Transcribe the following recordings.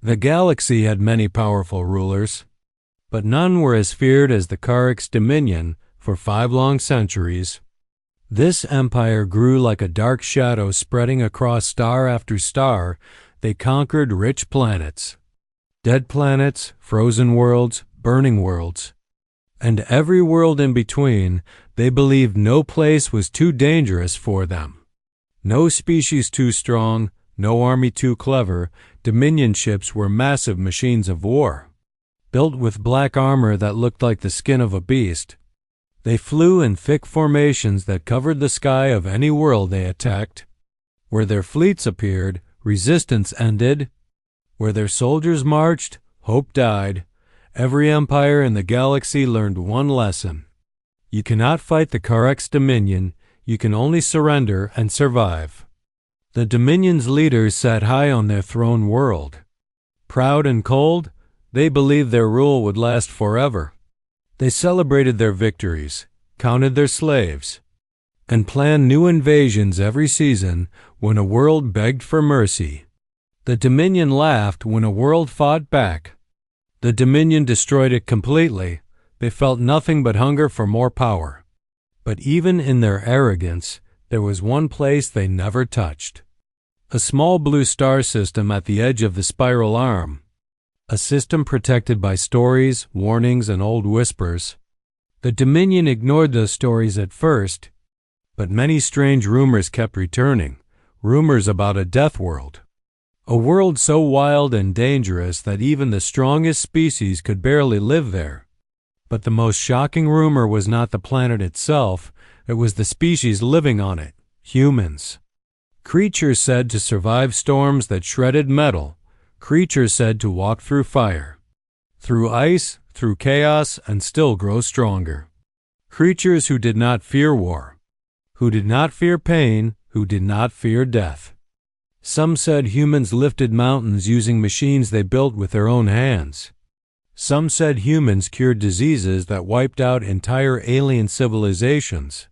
The galaxy had many powerful rulers, but none were as feared as the Carrick's dominion for 5 long centuries. This empire grew like a dark shadow spreading across star after star. They conquered rich planets, dead planets, frozen worlds, burning worlds, and every world in between. They believed no place was too dangerous for them, no species too strong, no army too clever. Dominion ships were massive machines of war, built with black armor that looked like the skin of a beast. They flew in thick formations that covered the sky of any world they attacked. Where their fleets appeared, resistance ended. Where their soldiers marched, hope died. Every empire in the galaxy learned one lesson. You cannot fight the Carrick's dominion, you can only surrender and survive. The Dominion's leaders sat high on their throne world. Proud and cold, they believed their rule would last forever. They celebrated their victories, counted their slaves, and planned new invasions every season when a world begged for mercy. The Dominion laughed when a world fought back. The Dominion destroyed it completely. They felt nothing but hunger for more power. But even in their arrogance, there was one place they never touched. A small blue star system at the edge of the spiral arm. A system protected by stories, warnings, and old whispers. The Dominion ignored those stories at first, but many strange rumors kept returning. Rumors about a death world. A world so wild and dangerous that even the strongest species could barely live there. But the most shocking rumor was not the planet itself, it was the species living on it, humans. Creatures said to survive storms that shredded metal. Creatures said to walk through fire, through ice, through chaos, and still grow stronger. Creatures who did not fear war, who did not fear pain, who did not fear death. Some said humans lifted mountains using machines they built with their own hands. Some said humans cured diseases that wiped out entire alien civilizations.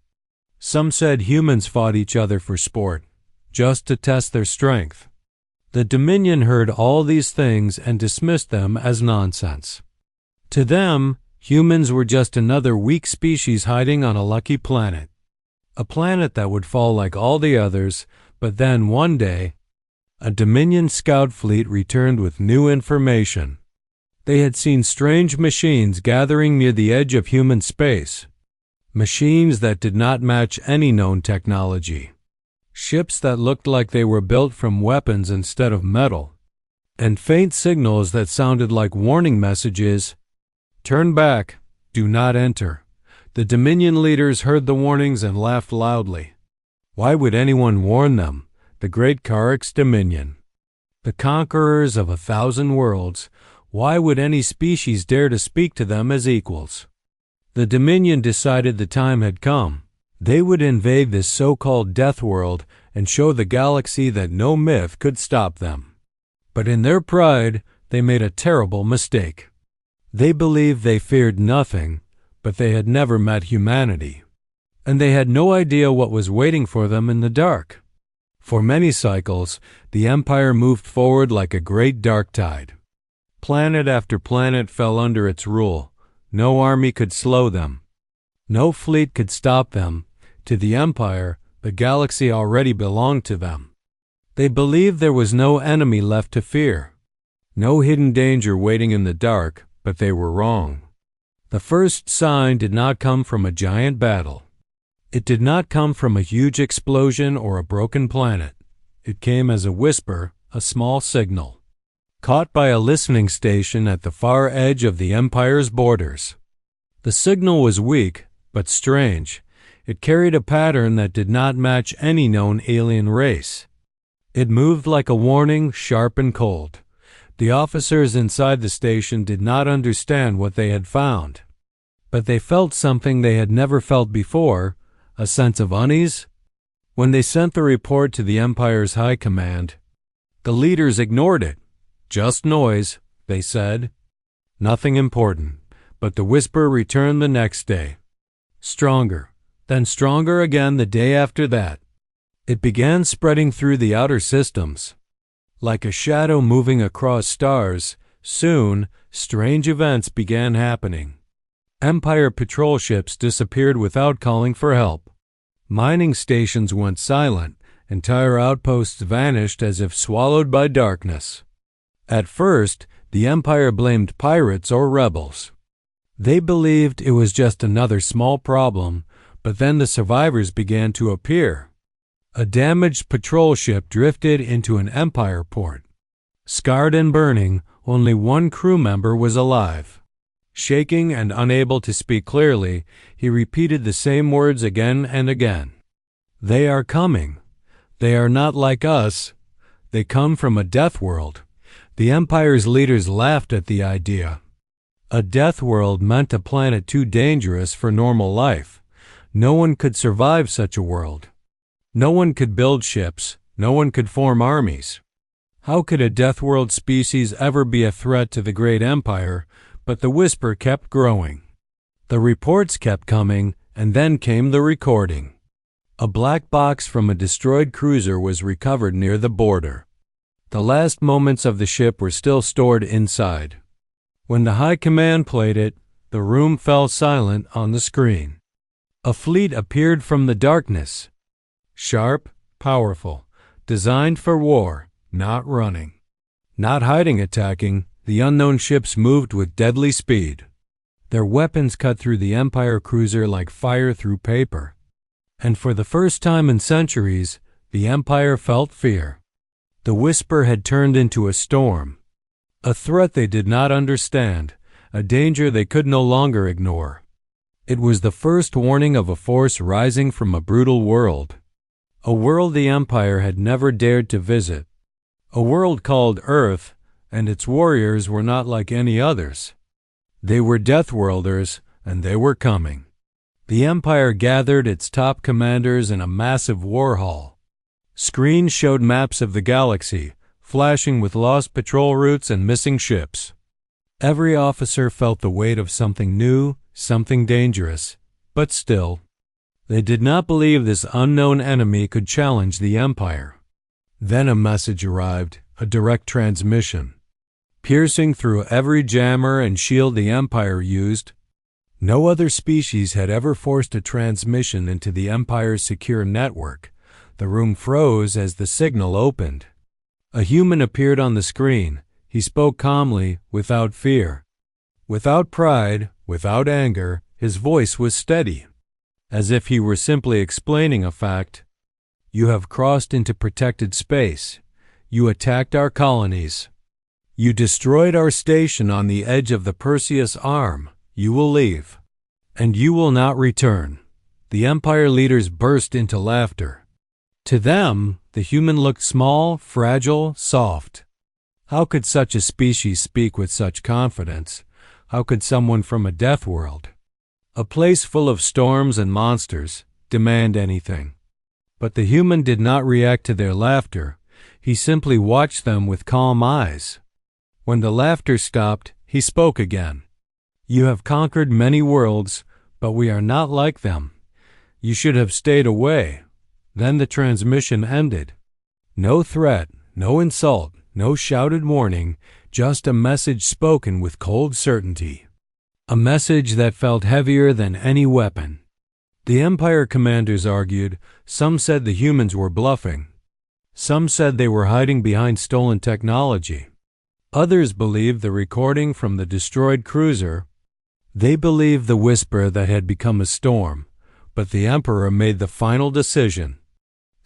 Some said humans fought each other for sport, just to test their strength. The Dominion heard all these things and dismissed them as nonsense. To them, humans were just another weak species hiding on a lucky planet. A planet that would fall like all the others, but then one day, a Dominion scout fleet returned with new information. They had seen strange machines gathering near the edge of human space. Machines that did not match any known technology. Ships that looked like they were built from weapons instead of metal. And faint signals that sounded like warning messages. Turn back. Do not enter. The Dominion leaders heard the warnings and laughed loudly. Why would anyone warn them? The great Carrick's Dominion. The conquerors of 1,000 worlds. Why would any species dare to speak to them as equals? The Dominion decided the time had come. They would invade this so-called death world and show the galaxy that no myth could stop them. But in their pride, they made a terrible mistake. They believed they feared nothing, but they had never met humanity. And they had no idea what was waiting for them in the dark. For many cycles, the Empire moved forward like a great dark tide. Planet after planet fell under its rule. No army could slow them. No fleet could stop them. To the Empire, the galaxy already belonged to them. They believed there was no enemy left to fear. No hidden danger waiting in the dark, but they were wrong. The first sign did not come from a giant battle. It did not come from a huge explosion or a broken planet. It came as a whisper, a small signal, caught by a listening station at the far edge of the Empire's borders. The signal was weak, but strange. It carried a pattern that did not match any known alien race. It moved like a warning, sharp and cold. The officers inside the station did not understand what they had found, but they felt something they had never felt before, a sense of unease. When they sent the report to the Empire's high command, the leaders ignored it. Just noise, they said. Nothing important, but the whisper returned the next day. Stronger. Then stronger again the day after that. It began spreading through the outer systems. Like a shadow moving across stars, soon, strange events began happening. Empire patrol ships disappeared without calling for help. Mining stations went silent. Entire outposts vanished as if swallowed by darkness. At first, the Empire blamed pirates or rebels. They believed it was just another small problem, but then the survivors began to appear. A damaged patrol ship drifted into an Empire port. Scarred and burning, only one crew member was alive. Shaking and unable to speak clearly, he repeated the same words again and again. "They are coming. They are not like us. They come from a death world." The Empire's leaders laughed at the idea. A death world meant a planet too dangerous for normal life. No one could survive such a world. No one could build ships. No one could form armies. How could a death world species ever be a threat to the great Empire? But the whisper kept growing. The reports kept coming, and then came the recording. A black box from a destroyed cruiser was recovered near the border. The last moments of the ship were still stored inside. When the High Command played it, the room fell silent on the screen. A fleet appeared from the darkness. Sharp, powerful, designed for war, not running. Not hiding attacking, the unknown ships moved with deadly speed. Their weapons cut through the Empire cruiser like fire through paper. And for the first time in centuries, the Empire felt fear. The whisper had turned into a storm. A threat they did not understand, a danger they could no longer ignore. It was the first warning of a force rising from a brutal world. A world the Empire had never dared to visit. A world called Earth, and its warriors were not like any others. They were Deathworlders, and they were coming. The Empire gathered its top commanders in a massive war hall. Screens showed maps of the galaxy, flashing with lost patrol routes and missing ships. Every officer felt the weight of something new, something dangerous, but still, they did not believe this unknown enemy could challenge the Empire. Then a message arrived, a direct transmission. Piercing through every jammer and shield the Empire used, no other species had ever forced a transmission into the Empire's secure network. The room froze as the signal opened. A human appeared on the screen. He spoke calmly, without fear. Without pride, without anger, his voice was steady, as if he were simply explaining a fact. "You have crossed into protected space. You attacked our colonies. You destroyed our station on the edge of the Perseus Arm. You will leave. And you will not return." The Empire leaders burst into laughter. To them, the human looked small, fragile, soft. How could such a species speak with such confidence? How could someone from a death world, a place full of storms and monsters, demand anything? But the human did not react to their laughter. He simply watched them with calm eyes. When the laughter stopped, he spoke again. "You have conquered many worlds, but we are not like them. You should have stayed away." Then the transmission ended. No threat, no insult, no shouted warning, just a message spoken with cold certainty. A message that felt heavier than any weapon. The Empire commanders argued. Some said the humans were bluffing. Some said they were hiding behind stolen technology. Others believed the recording from the destroyed cruiser. They believed the whisper that had become a storm. But the Emperor made the final decision.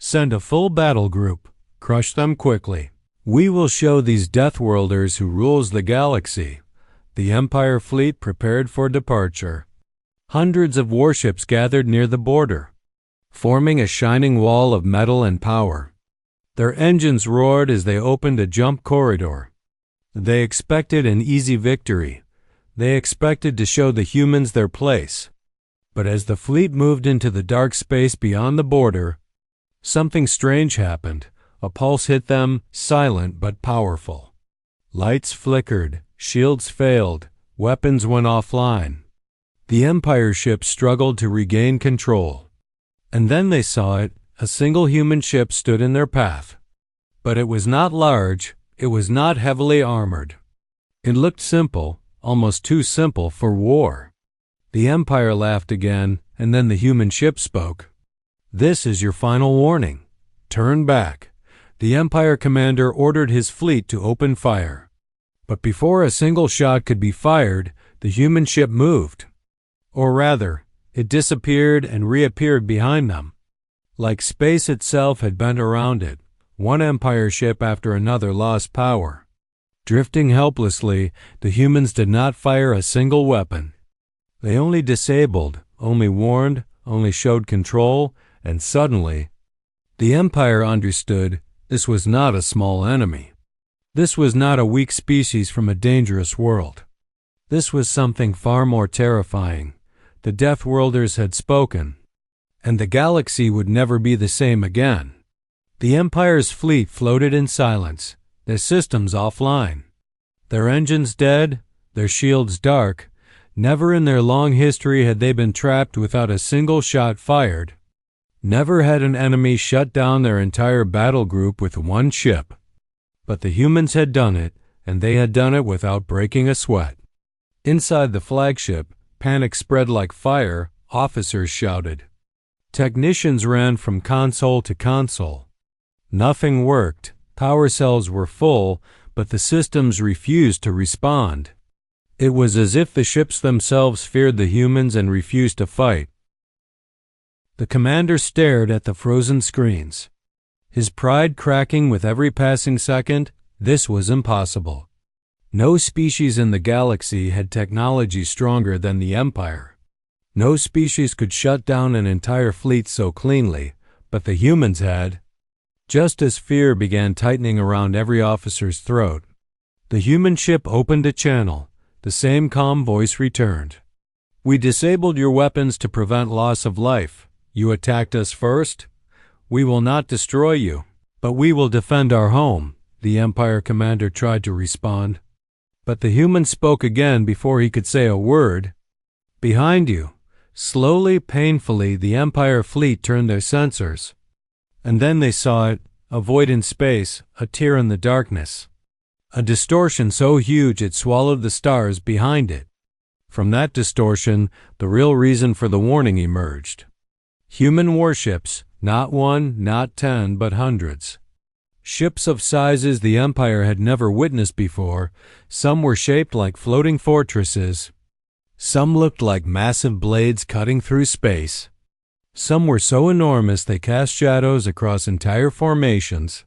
Send a full battle group. Crush them quickly. We will show these Deathworlders who rules the galaxy. The Empire fleet prepared for departure. Hundreds of warships gathered near the border, forming a shining wall of metal and power. Their engines roared as they opened a jump corridor. They expected an easy victory. They expected to show the humans their place. But as the fleet moved into the dark space beyond the border, something strange happened. A pulse hit them, silent but powerful. Lights flickered, shields failed, weapons went offline. The Empire ship struggled to regain control. And then they saw it. A single human ship stood in their path. But it was not large, it was not heavily armored. It looked simple, almost too simple for war. The Empire laughed again, and then the human ship spoke. "This is your final warning. Turn back." The Empire commander ordered his fleet to open fire. But before a single shot could be fired, the human ship moved. Or rather, it disappeared and reappeared behind them. Like space itself had bent around it, one Empire ship after another lost power. Drifting helplessly, the humans did not fire a single weapon. They only disabled, only warned, only showed control, and suddenly, the Empire understood this was not a small enemy. This was not a weak species from a dangerous world. This was something far more terrifying. The Deathworlders had spoken, and the galaxy would never be the same again. The Empire's fleet floated in silence, their systems offline, their engines dead, their shields dark. Never in their long history had they been trapped without a single shot fired. Never had an enemy shut down their entire battle group with one ship. But the humans had done it, and they had done it without breaking a sweat. Inside the flagship, panic spread like fire. Officers shouted. Technicians ran from console to console. Nothing worked. Power cells were full, but the systems refused to respond. It was as if the ships themselves feared the humans and refused to fight. The commander stared at the frozen screens, his pride cracking with every passing second. This was impossible. No species in the galaxy had technology stronger than the Empire. No species could shut down an entire fleet so cleanly, but the humans had. Just as fear began tightening around every officer's throat, the human ship opened a channel. The same calm voice returned. "We disabled your weapons to prevent loss of life. You attacked us first. We will not destroy you, but we will defend our home," the Empire commander tried to respond. But the human spoke again before he could say a word. "Behind you." Slowly, painfully, the Empire fleet turned their sensors. And then they saw it, a void in space, a tear in the darkness. A distortion so huge it swallowed the stars behind it. From that distortion, the real reason for the warning emerged. Human warships, not one, not 10, but hundreds. Ships of sizes the Empire had never witnessed before. Some were shaped like floating fortresses. Some looked like massive blades cutting through space. Some were so enormous they cast shadows across entire formations.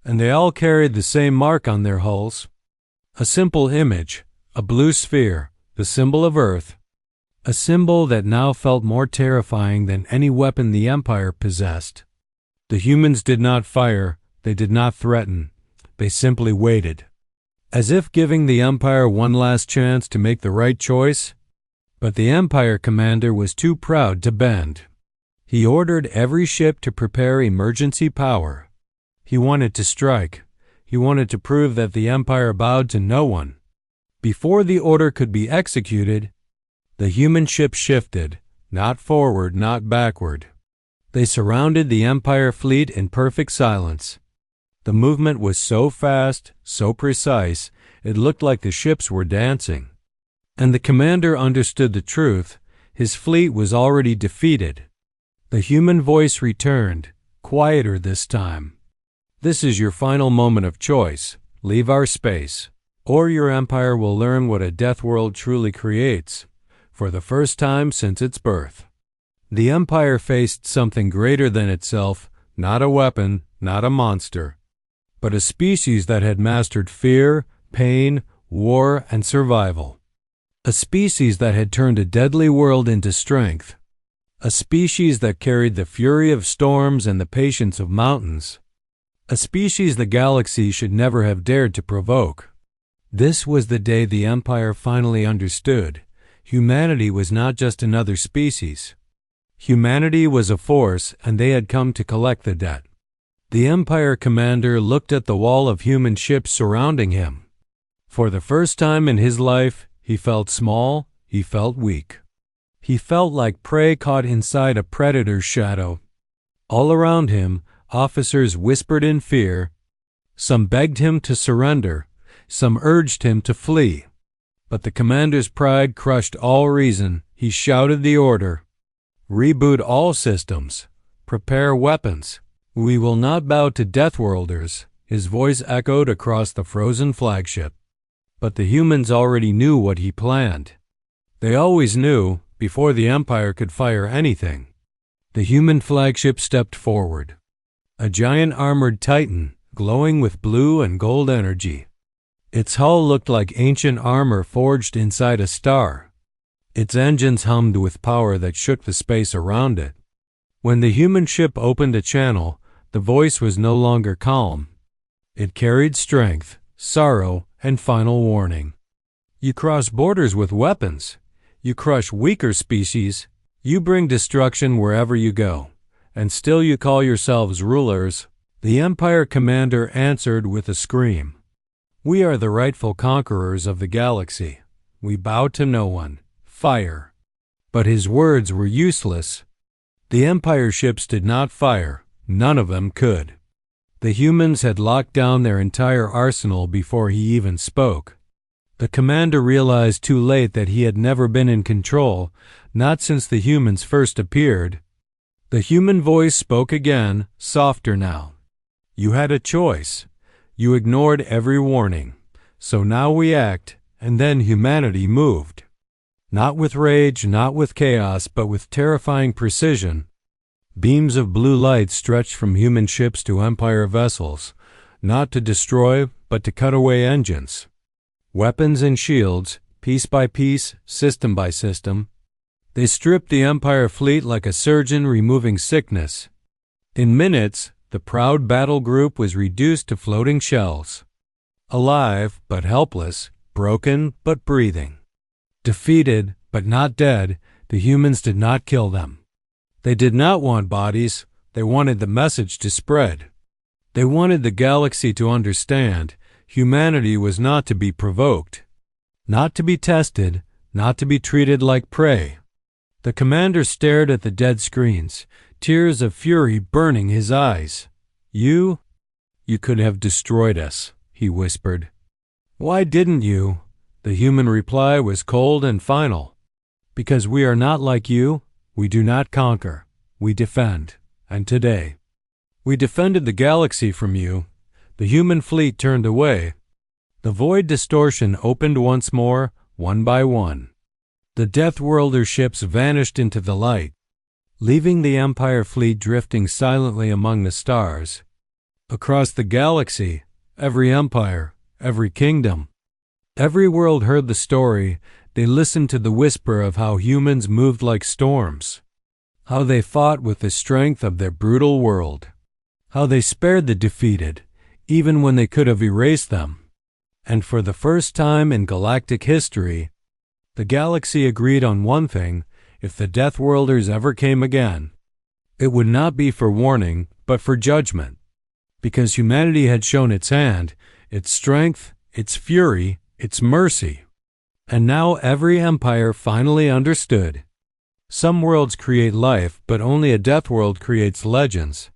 And they all carried the same mark on their hulls. A simple image, a blue sphere, the symbol of Earth. A symbol that now felt more terrifying than any weapon the Empire possessed. The humans did not fire, they did not threaten, they simply waited. As if giving the Empire one last chance to make the right choice. But the Empire commander was too proud to bend. He ordered every ship to prepare emergency power. He wanted to strike. He wanted to prove that the Empire bowed to no one. Before the order could be executed, the human ship shifted, not forward, not backward. They surrounded the Empire fleet in perfect silence. The movement was so fast, so precise, it looked like the ships were dancing. And the commander understood the truth. His fleet was already defeated. The human voice returned, quieter this time. "This is your final moment of choice. Leave our space, or your Empire will learn what a death world truly creates, for the first time since its birth." The Empire faced something greater than itself, not a weapon, not a monster, but a species that had mastered fear, pain, war, and survival. A species that had turned a deadly world into strength. A species that carried the fury of storms and the patience of mountains. A species the galaxy should never have dared to provoke. This was the day the Empire finally understood. Humanity was not just another species. Humanity was a force, and they had come to collect the debt. The Empire commander looked at the wall of human ships surrounding him. For the first time in his life, he felt small, he felt weak. He felt like prey caught inside a predator's shadow. All around him, officers whispered in fear, Some begged him to surrender, some urged him to flee. But the commander's pride crushed all reason. He shouted the order. Reboot all systems. Prepare weapons. We will not bow to Deathworlders. His voice echoed across the frozen flagship. But the humans already knew what he planned. They always knew, before the Empire could fire anything. The human flagship stepped forward. A giant armored titan, glowing with blue and gold energy. Its hull looked like ancient armor forged inside a star. Its engines hummed with power that shook the space around it. When the human ship opened a channel, the voice was no longer calm. It carried strength, sorrow, and final warning. You cross borders with weapons. You crush weaker species. You bring destruction wherever you go. And still you call yourselves rulers. The Empire commander answered with a scream. We are the rightful conquerors of the galaxy. We bow to no one. Fire. But his words were useless. The Empire ships did not fire. None of them could. The humans had locked down their entire arsenal before he even spoke. The commander realized too late that he had never been in control, not since the humans first appeared. The human voice spoke again, softer now. You had a choice. You ignored every warning. So now we act, and then humanity moved. Not with rage, not with chaos, but with terrifying precision. Beams of blue light stretched from human ships to Empire vessels, not to destroy, but to cut away engines. Weapons and shields, piece by piece, system by system. They stripped the Empire fleet like a surgeon removing sickness. In minutes, the proud battle group was reduced to floating shells. Alive, but helpless, broken, but breathing. Defeated, but not dead, the humans did not kill them. They did not want bodies, they wanted the message to spread. They wanted the galaxy to understand humanity was not to be provoked, not to be tested, not to be treated like prey. The commander stared at the dead screens, tears of fury burning his eyes. You could have destroyed us, he whispered. Why didn't you? The human reply was cold and final. Because we are not like you, we do not conquer, we defend. And today, we defended the galaxy from you. The human fleet turned away. The void distortion opened once more, one by one. The Deathworlder ships vanished into the light, leaving the Empire fleet drifting silently among the stars. Across the galaxy, every empire, every kingdom, every world heard the story. They listened to the whisper of how humans moved like storms, how they fought with the strength of their brutal world, how they spared the defeated, even when they could have erased them. And for the first time in galactic history, the galaxy agreed on one thing: if the Deathworlders ever came again, it would not be for warning, but for judgment. Because humanity had shown its hand, its strength, its fury, its mercy. And now every empire finally understood. Some worlds create life, but only a Deathworld creates legends.